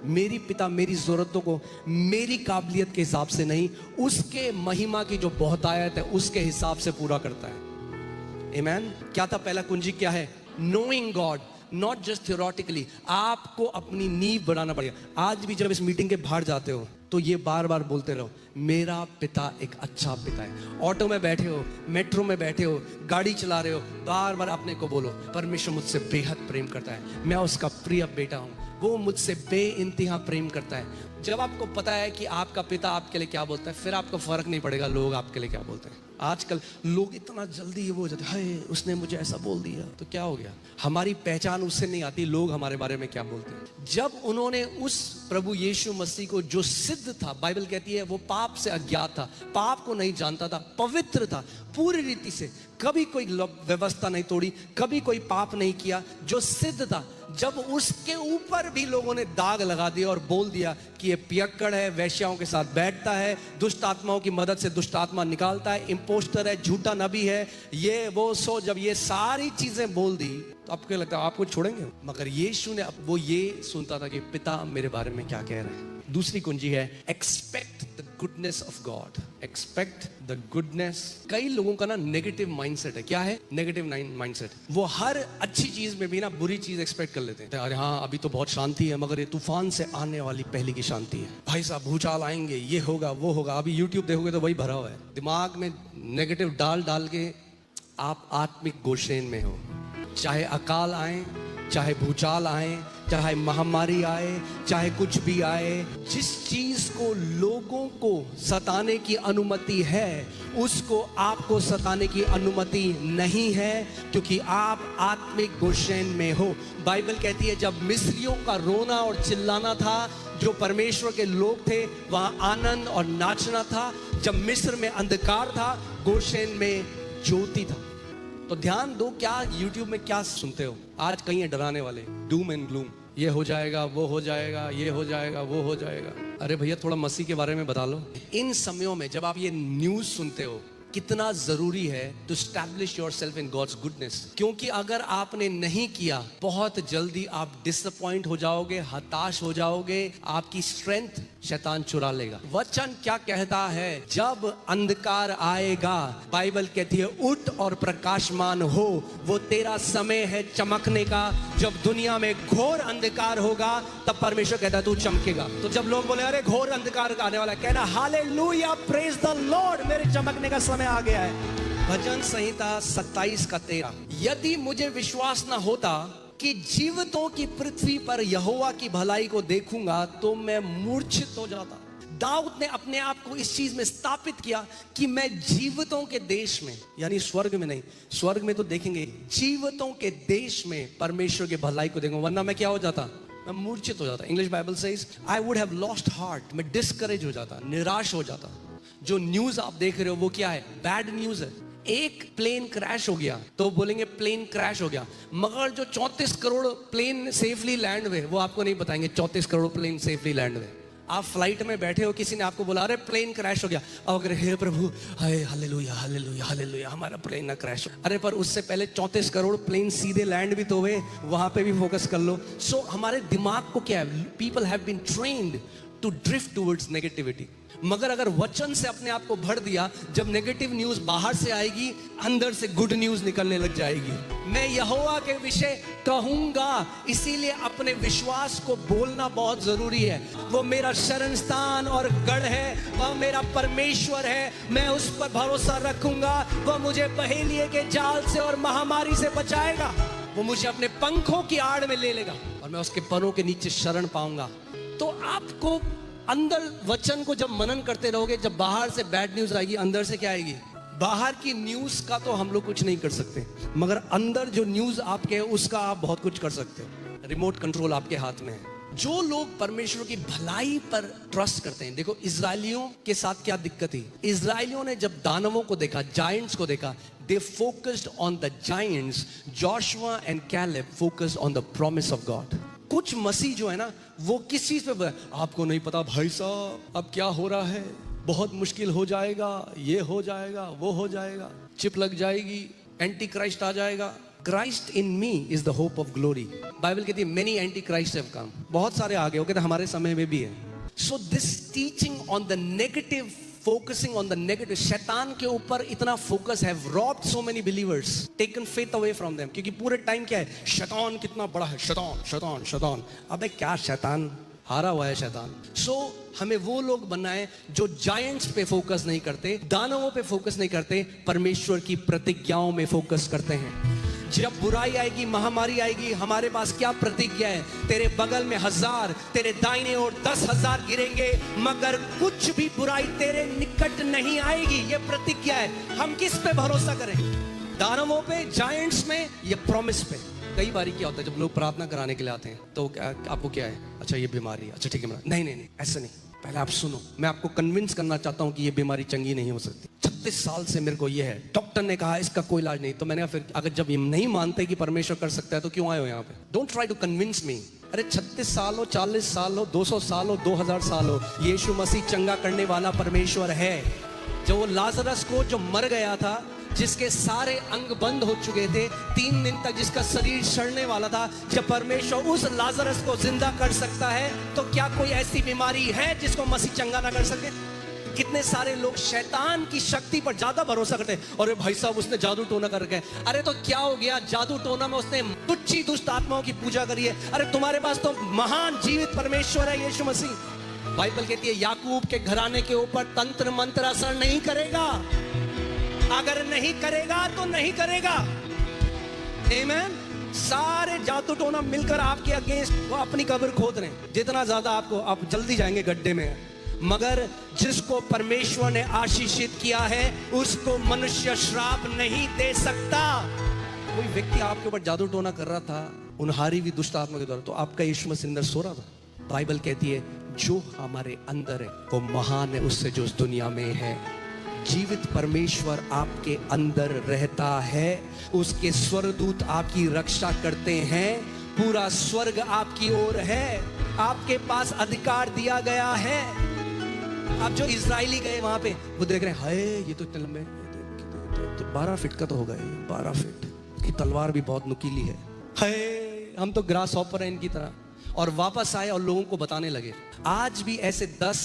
मेरी पिता मेरी जरूरतों को मेरी काबिलियत के हिसाब से नहीं, उसके महिमा की जो बहुतायत है उसके हिसाब से पूरा करता है। आमीन। क्या था पहला कुंजी? क्या है? Knowing God, not just theoretically. आपको अपनी नींव बढ़ाना पड़ेगा। आज भी जब इस मीटिंग के बाहर जाते हो तो ये बार बार बोलते रहो मेरा पिता एक अच्छा पिता है। ऑटो में बैठे हो, मेट्रो में बैठे हो, गाड़ी चला रहे हो, बार बार अपने को बोलो परमेश्वर मुझसे बेहद प्रेम करता है, मैं उसका प्रिय बेटा हूं, वो मुझसे बेइंतहा प्रेम करता है। जब आपको पता है कि आपका पिता आपके लिए क्या बोलता है, फिर आपको फर्क नहीं पड़ेगा लोग आपके लिए क्या बोलते हैं। आजकल लोग इतना जल्दी वो हो जाते हैं, हाय उसने मुझे ऐसा बोल दिया तो क्या हो गया। हमारी पहचान उससे नहीं आती, लोग हमारे बारे में क्या बोलते हैं। जब उन्होंने उस प्रभु यीशु मसीह को जो सिद्ध था, बाइबल कहती है वो पाप से अज्ञात था, पाप को नहीं जानता था, पवित्र था पूरी रीति से, कभी कोई व्यवस्था नहीं तोड़ी, कभी कोई पाप नहीं किया, जो सिद्ध था, जब उसके ऊपर भी लोगों ने दाग लगा दिया और बोल दिया कि ये पियक्कड़ है, वेश्याओं के साथ बैठता है, दुष्ट आत्माओं की मदद से दुष्ट आत्मा निकालता है, इम्पोस्टर है, झूठा नबी है, ये वो सो, जब ये सारी चीजें बोल दी तो आपको क्या लगता है आपको छोड़ेंगे? मगर यीशु ने वो ये सुनता था कि पिता मेरे बारे में क्या कह रहे हैं। दूसरी कुंजी है expect the goodness of God. Expect the goodness. कई लोगों का ना नेगेटिव माइंडसेट है। क्या है नेगेटिव माइंडसेट? वो हर अच्छी चीज में भी ना बुरी चीज एक्सपेक्ट कर लेते हैं। अरे हाँ अभी तो बहुत शांति है मगर ये तूफान से आने वाली पहले की शांति है, भाई साहब भूचाल आएंगे, ये होगा वो होगा। अभी यूट्यूब देखोगे तो वही भरा हुआ है। दिमाग में नेगेटिव डाल डाल के आप आत्मिक गोशेन में हो। चाहे अकाल आए, चाहे भूचाल आए, चाहे महामारी आए, चाहे कुछ भी आए, जिस चीज को लोगों को सताने की अनुमति है उसको आपको सताने की अनुमति नहीं है, क्योंकि आप आत्मिक गोशेन में हो। बाइबल कहती है जब मिस्रियों का रोना और चिल्लाना था, जो परमेश्वर के लोग थे वहां आनंद और नाचना था। जब मिस्र में अंधकार था, गोशेन में ज्योति था। तो ध्यान दो, क्या यूट्यूब में क्या सुनते हो? आज कहीं है डराने वाले, डूम एंड ग्लूम, ये हो जाएगा वो हो जाएगा, ये हो जाएगा वो हो जाएगा। अरे भैया थोड़ा मसीह के बारे में बता लो। इन समयों में जब आप ये न्यूज सुनते हो, कितना जरूरी है to establish yourself in God's goodness, क्योंकि अगर आपने नहीं किया बहुत जल्दी आप डिसअपॉइंट हो जाओगे, हताश हो जाओगे, आपकी स्ट्रेंथ शैतान चुरा लेगा। वचन क्या कहता है? जब अंधकार आएगा, बाइबल कहती है उठ और प्रकाशमान हो, वो तेरा समय है चमकने का। जब दुनिया में घोर अंधकार होगा तब परमेश्वर कहता है तू चमकेगा। तो जब लोग बोले अरे घोर अंधकार आने वाला है, कहना हालेलुया, प्रेज द लॉर्ड, मेरे चमकने का समय आ गया है। भजन संहिता 27:13। यदि मुझे विश्वास न होता कि जीवितों की पृथ्वी पर यहोवा की भलाई को देखूंगा तो मैं मूर्छित हो जाता। दाऊद ने अपने आप को इस चीज में स्थापित किया कि मैं जीवितों के देश में, यानी स्वर्ग में नहीं, स्वर्ग में तो देखेंगे, जीवितों के देश में परमेश्वर की भलाई को देखूंगा, वरना मैं क्या हो जाता? मैं मूर्छित हो जाता। English Bible says I would have lost heart. मैं डिस्करेज हो जाता, निराश हो जाता। जो न्यूज आप देख रहे हो वो क्या है? बैड न्यूज है। एक प्लेन क्रैश हो गया तो बोलेंगे प्लेन क्रैश हो गया, मगर जो 34 करोड़ प्लेन सेफली लैंड हुए वो आपको नहीं बताएंगे 34 करोड़ प्लेन सेफली लैंड हुए। आप फ्लाइट में बैठे हो, किसी ने आपको बोला अरे प्लेन क्रैश हो गया, अब अगर हे प्रभु हाय हालेलुया हालेलुया हालेलुया हमारा प्लेन ना क्रैश हो। अरे पर उससे पहले 34 करोड़ प्लेन सीधे लैंड भी तो हुए, वहां पे भी फोकस कर लो। सो हमारे दिमाग को क्या है? People have been trained to drift towards negativity. मगर अगर वचन से अपने आप को भर दिया, जब नेगेटिव न्यूज बाहर से आएगी, अंदर से गुड न्यूज निकलने लग जाएगी। मैं यहोवा के विषय कहूंगा, इसीलिए अपने विश्वास को बोलना बहुत जरूरी है। वो मेरा शरण स्थान और गढ़ है, वह मेरा परमेश्वर है, मैं उस पर भरोसा रखूंगा। वह मुझे पहेलिए के जाल से और महामारी से बचाएगा। वो मुझे अपने पंखों की आड़ में ले लेगा और मैं उसके परों के नीचे शरण पाऊंगा। तो आपको अंदर वचन को जब मनन करते रहोगे, जब बाहर से बैड न्यूज आएगी, अंदर से क्या आएगी? बाहर की न्यूज का तो हम लोग कुछ नहीं कर सकते, मगर अंदर जो न्यूज आपके है उसका आप बहुत कुछ कर सकते हो। रिमोट कंट्रोल आपके हाथ में है। जो लोग परमेश्वर की भलाई पर ट्रस्ट करते हैं, देखो इजरायलियों के साथ क्या दिक्कत थी। इजरायलियों ने जब दानवों को देखा, जायंट्स को देखा, they focused on the giants. Joshua and Caleb focused on the promise of God. कुछ मसीह जो है ना, वो किस चीज पे, आपको नहीं पता भाई साहब अब क्या हो रहा है, बहुत मुश्किल हो जाएगा, ये हो जाएगा, वो हो जाएगा, चिप लग जाएगी, एंटी क्राइस्ट आ जाएगा। Christ in me is the hope of glory. Bible कहती है many antichrists have come. बहुत सारे आ गए, वो कहते हमारे समय में भी है। So this teaching on the negative, focusing on the negative, शैतान के ऊपर इतना फोकस है, robbed so many believers, taken faith away from them. क्योंकि पूरे टाइम क्या है, शैतान कितना बड़ा है, शैतान शैतान शैतान। अबे क्या शैतान, हारा हुआ है शैतान। सो हमें वो लोग बनना है जो जायंट्स पे फोकस नहीं करते, दानवों पे फोकस नहीं करते, परमेश्वर की प्रतिज्ञाओं में फोकस करते हैं। जब बुराई आएगी, महामारी आएगी, हमारे पास क्या प्रतिज्ञा है? तेरे बगल में 1000, तेरे दाहिने ओर 10,000 गिरेंगे, मगर कुछ भी बुराई तेरे निकट नहीं आएगी। ये प्रतिज्ञा है। हम किस पे भरोसा करें? दानवों पे, जायंट्स में, या प्रॉमिस पे? कई बार क्या होता है, जब लोग प्रार्थना कराने के लिए आते हैं तो आपको क्या है, अच्छा ये बीमारी है, अच्छा ठीक है, नहीं नहीं नहीं ऐसा नहीं, पहले आप सुनो, मैं आपको कन्विंस करना चाहता हूं कि ये बीमारी चंगी नहीं हो सकती। 36 साल से मेरे को ये है, डॉक्टर ने कहा इसका कोई इलाज नहीं। तो मैंने कहा फिर अगर जब ये नहीं मानते कि परमेश्वर कर सकता है तो क्यों आए हो यहाँ पे? Don't try to convince me. अरे 36 साल हो, 40 साल हो, 200 साल हो, 2000 साल हो, यीशु मसीह चंगा करने वाला परमेश्वर है। जो लाजरस को जो मर गया था, जिसके सारे अंग बंद हो चुके थे, 3 दिन तक जिसका शरीर सड़ने वाला था, जब परमेश्वर उस लाजरस को जिंदा कर सकता है, तो क्या कोई ऐसी बीमारी है जिसको मसीह चंगा ना कर सके? कितने सारे लोग शैतान की शक्ति पर ज्यादा भरोसा करते हैं। अरे भाई साहब उसने जादू टोना कर रखा है। अरे तो क्या हो गया, जादू टोना में उसने तुच्छी दुष्ट आत्माओं की पूजा करी है। अरे तुम्हारे पास तो महान जीवित परमेश्वर है यीशु मसीह। बाइबल कहती है याकूब के घराने के ऊपर तंत्र मंत्र असर नहीं करेगा। अगर नहीं करेगा तो नहीं करेगा। आमीन। सारे जादू टोना मिलकर आपके अगेंस्ट वो अपनी कब्र खोद रहे हैं। जितना ज्यादा आपको, आप जल्दी जाएंगे गड्ढे में। मगर जिसको परमेश्वर ने आशीषित किया है उसको मनुष्य श्राप नहीं दे सकता। कोई व्यक्ति आपके ऊपर जादू टोना कर रहा था, उन्हारी भी दुष्ट आत्मा के द्वारा, तो आपका यीशु मसीह अंदर सो रहा था। बाइबल कहती है जो हमारे अंदर है वो महान है उससे जो इस दुनिया में है। जीवित परमेश्वर आपके अंदर रहता है, उसके स्वर्गदूत आपकी रक्षा करते हैं, पूरा स्वर्ग आपकी ओर है, आपके पास अधिकार दिया गया है। अब जो इजरायली गए वहां पे, वो देख रहे हैं हाय ये तो इतने लंबे, 12 फीट का तो होगा ये, 12 फीट की तलवार भी बहुत नुकीली है, हाय हम तो ग्रास हॉपर हैं इनकी तरह। और वापस आए और लोगों को बताने लगे। आज भी ऐसे 10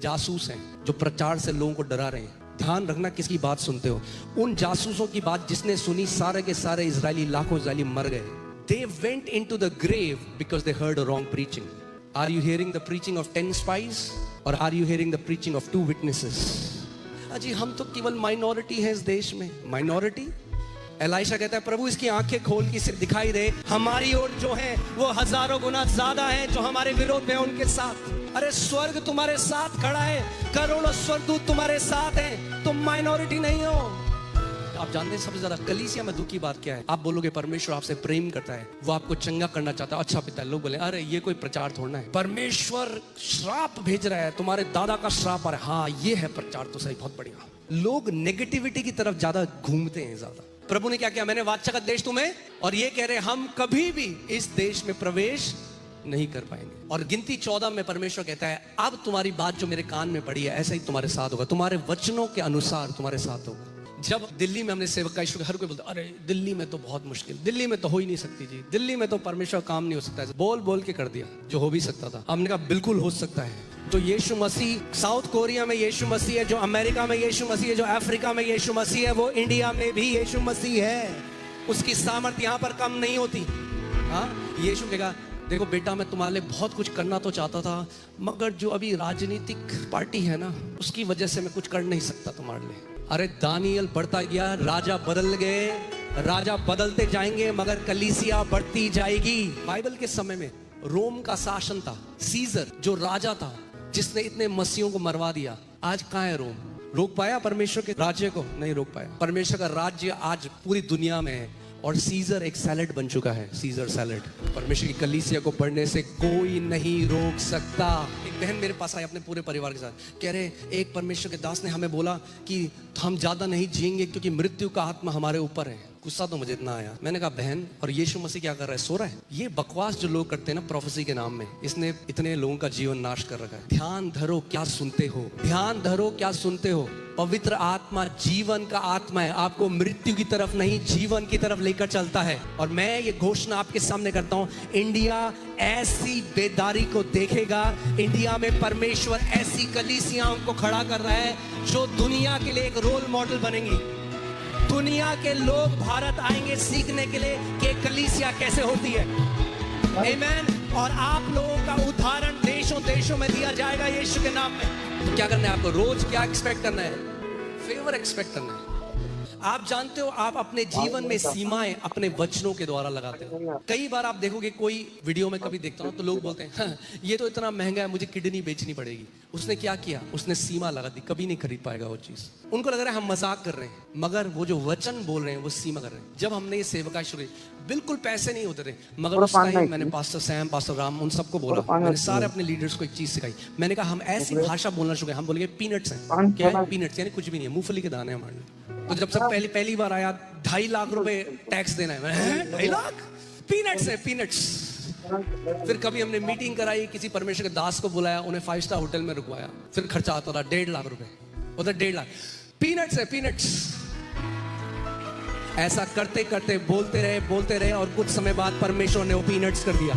जासूस हैं जो प्रचार से लोगों को डरा रहे हैं। ध्यान रखना किसकी बात सुनते हो। उन जासूसों की बात जिसने सुनी, सारे के सारे इजरायली, लाखों इजरायली मर गए। They went into the grave because they heard a wrong preaching. Are you hearing the preaching of 10 spies or are you hearing the preaching of 2 witnesses? अजी हम तो केवल माइनॉरिटी है इस देश में। माइनॉरिटी? एलाइशा कहता है प्रभु इसकी आंखें खोल के इसे दिखाई दे, हमारी ओर जो है वो हजारों गुना ज्यादा है जो हमारे विरोध में उनके साथ। अरे स्वर्ग तुम्हारे साथ खड़ा है, करोड़ों स्वर्गदूत तुम्हारे साथ हैं, तुम माइनॉरिटी नहीं हो। आप जानते हैं सबसे ज्यादा कलीसिया में दुख की बात क्या है? आप बोलोगे परमेश्वर आपसे प्रेम करता है, वो आपको चंगा करना चाहता है, अच्छा पिता है। लोग बोले अरे ये कोई प्रचार थोड़ना है, परमेश्वर श्राप भेज रहा है, तुम्हारे दादा का श्राप आ रहा है। हाँ ये है प्रचार तो सही, बहुत बढ़िया। लोग नेगेटिविटी की तरफ ज्यादा घूमते हैं ज्यादा। प्रभु ने क्या किया? मैंने वाचा का देश तुम्हें, और ये कह रहे हम कभी भी इस देश में प्रवेश नहीं कर पाएंगे। और गिनती 14 में परमेश्वर कहता है अब तुम्हारी बात जो मेरे कान में पड़ी है ऐसा ही तुम्हारे साथ होगा, तुम्हारे वचनों के अनुसार तुम्हारे साथ होगा। जब दिल्ली में हमने सेवकाई शुरू, हर कोई बोलता अरे दिल्ली में तो बहुत मुश्किल, दिल्ली में तो हो ही नहीं सकती जी, दिल्ली में तो परमेश्वर काम नहीं हो सकता है। बोल बोल के कर दिया जो हो भी सकता था। हमने कहा बिल्कुल हो सकता है। तो यीशु मसीह साउथ कोरिया में यीशु मसीह है, जो अमेरिका में यीशु मसीह है, जो अफ्रीका में यीशु मसीह है, वो इंडिया में भी यीशु मसीह है। उसकी सामर्थ्य यहाँ पर कम नहीं होती। हाँ, यीशु ने कहा देखो बेटा, मैं तुम्हारे लिए बहुत कुछ करना तो चाहता था, मगर जो अभी राजनीतिक पार्टी है ना, उसकी वजह से मैं कुछ कर नहीं सकता तुम्हारे लिए। अरे दानियल बढ़ता गया, राजा बदल गए, राजा बदलते जाएंगे, मगर कलीसिया बढ़ती जाएगी। बाइबल के समय में रोम का शासन था, सीजर जो राजा था, जिसने इतने मसीहों को मरवा दिया। आज कहाँ है रोम? रोक पाया परमेश्वर के राज्य को? नहीं रोक पाया। परमेश्वर का राज्य आज पूरी दुनिया में है और सीजर एक सैलेड बन चुका है, सीजर सैलेड। परमेश्वर की कलीसिया को बढ़ने से कोई नहीं रोक सकता। एक बहन मेरे पास आई अपने पूरे परिवार के साथ, कह रहे एक परमेश्वर के दास ने हमें बोला कि हम ज्यादा नहीं जिएंगे क्योंकि मृत्यु का आत्मा हमारे ऊपर है। गुस्सा तो मुझे इतना आया। मैंने कहा बहन, और यीशु मसीह क्या कर रहा है? सो रहा है। ये बकवास जो लोग करते हैं ना प्रोफेसी के नाम में, इसने इतने लोगों का जीवन नाश कर रखा है। ध्यान धरो क्या सुनते हो, ध्यान धरो क्या सुनते हो। पवित्र आत्मा जीवन का आत्मा है, आपको मृत्यु की तरफ नहीं जीवन की तरफ लेकर चलता है। और मैं ये घोषणा आपके सामने करता हूँ, इंडिया ऐसी बेदारी को देखेगा, इंडिया में परमेश्वर ऐसी कलीसियाओं को खड़ा कर रहा है जो दुनिया के लिए एक रोल मॉडल बनेंगी। दुनिया के लोग भारत आएंगे सीखने के लिए कि कलीसिया कैसे होती है। आमीन। और आप लोगों का उदाहरण देशों देशों में दिया जाएगा यीशु के नाम में। तो क्या करना है आपको? रोज क्या एक्सपेक्ट करना है? फेवर एक्सपेक्ट करना है। आप जानते हो, आप अपने जीवन में सीमाएं अपने वचनों के द्वारा लगाते हो। कई बार आप देखोगे, कोई वीडियो में कभी देखता हूं तो लोग बोलते हैं हाँ, ये तो इतना महंगा है, मुझे किडनी बेचनी पड़ेगी। उसने क्या किया? उसने सीमा लगा दी, कभी नहीं खरीद पाएगा वो चीज। उनको लग रहा है हम मजाक कर रहे हैं, मगर वो जो वचन बोल रहे हैं वो सीमा कर रहे हैं। जब हमने ये सेवकाई शुरू की, बिल्कुल पैसे नहीं होते थे, मगर उस टाइम मैंने पास्टर सैम, पास्टर राम, उन सबको बोला, मैंने सारे अपने लीडर्स को एक चीज सिखाई। मैंने कहा हम ऐसी भाषा बोलना शुरू करें, हम बोलेंगे पीनट्स हैं। क्या है पीनट्स? यानी कुछ भी नहीं है, मूंगफली के दाने हमारे। तो जब सब पहली बार आया 2.5 लाख रुपए टैक्स देना है, 2.5 लाख पीनट्स है, पीनट्स। फिर कभी हमने मीटिंग कराई, किसी परमेश्वर के दास को बुलाया, उन्हें 5 स्टार होटल में रुकवाया, फिर खर्चा आता था 1.5 लाख रुपए, उधर 1.5 लाख। पीनट्स है, पीनट्स। ऐसा करते करते बोलते रहे और कुछ समय बाद परमेश्वर ने वो पीनट्स कर दिया।